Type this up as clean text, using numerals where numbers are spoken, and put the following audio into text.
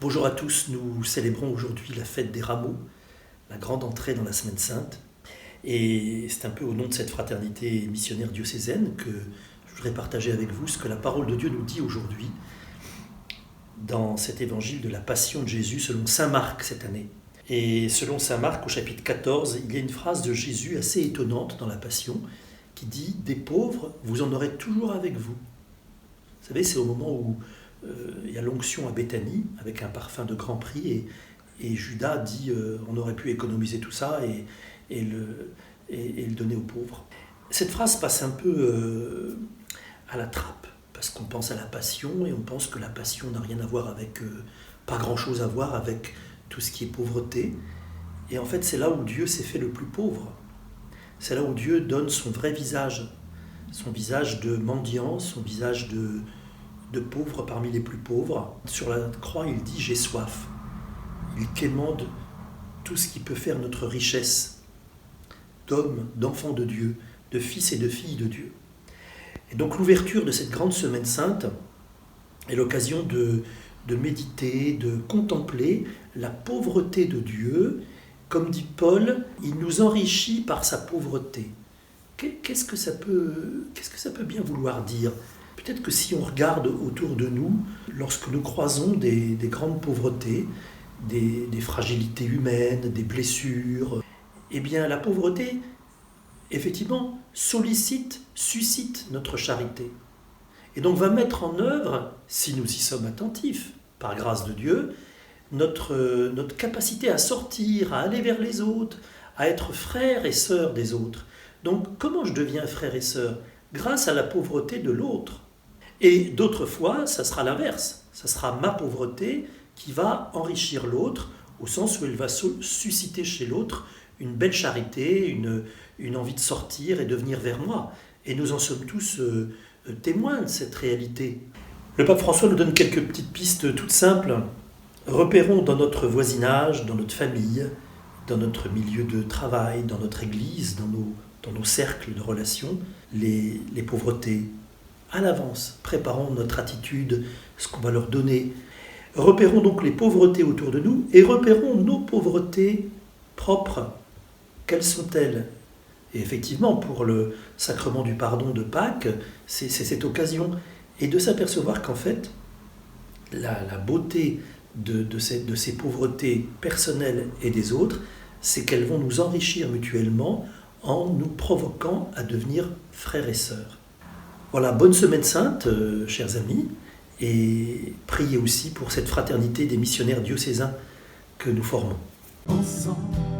Bonjour à tous, nous célébrons aujourd'hui la fête des Rameaux, la grande entrée dans la Semaine Sainte. Et c'est un peu au nom de cette fraternité missionnaire diocésaine que je voudrais partager avec vous ce que la parole de Dieu nous dit aujourd'hui dans cet évangile de la Passion de Jésus selon saint Marc cette année. Et selon saint Marc au chapitre 14, il y a une phrase de Jésus assez étonnante dans la Passion qui dit « Des pauvres, vous en aurez toujours avec vous ». Vous savez, c'est au moment où il y a l'onction à Béthanie avec un parfum de grand prix et Judas dit on aurait pu économiser tout ça et le donner aux pauvres. Cette phrase passe un peu à la trappe parce qu'on pense à la passion et on pense que la passion n'a rien à voir avec, pas grand chose à voir avec tout ce qui est pauvreté. Et en fait c'est là où Dieu s'est fait le plus pauvre. C'est là où Dieu donne son vrai visage, son visage de mendiant, son visage de pauvre parmi les plus pauvres. Sur la croix, il dit « j'ai soif ». Il quémande tout ce qui peut faire notre richesse d'hommes, d'enfants de Dieu, de fils et de filles de Dieu. Et donc l'ouverture de cette grande semaine sainte est l'occasion de méditer, de contempler la pauvreté de Dieu. Comme dit Paul, il nous enrichit par sa pauvreté. Qu'est-ce que ça peut bien vouloir dire ? Peut-être que si on regarde autour de nous, lorsque nous croisons des grandes pauvretés, des fragilités humaines, des blessures, eh bien la pauvreté, effectivement, suscite notre charité. Et donc va mettre en œuvre, si nous y sommes attentifs, par grâce de Dieu, notre capacité à sortir, à aller vers les autres, à être frères et sœurs des autres. Donc comment je deviens frère et sœur ? Grâce à la pauvreté de l'autre. Et d'autres fois, ça sera l'inverse. Ça sera ma pauvreté qui va enrichir l'autre, au sens où elle va susciter chez l'autre une belle charité, une envie de sortir et de venir vers moi. Et nous en sommes tous témoins de cette réalité. Le pape François nous donne quelques petites pistes toutes simples. Repérons dans notre voisinage, dans notre famille, dans notre milieu de travail, dans notre église, dans nos cercles de relations, les pauvretés. À l'avance, préparons notre attitude, ce qu'on va leur donner. Repérons donc les pauvretés autour de nous et repérons nos pauvretés propres. Quelles sont-elles ? Et effectivement, pour le sacrement du pardon de Pâques, c'est cette occasion. Et de s'apercevoir qu'en fait, la beauté de ces pauvretés personnelles et des autres, c'est qu'elles vont nous enrichir mutuellement en nous provoquant à devenir frères et sœurs. Voilà, bonne semaine sainte, chers amis, et priez aussi pour cette fraternité des missionnaires diocésains que nous formons. Ensemble.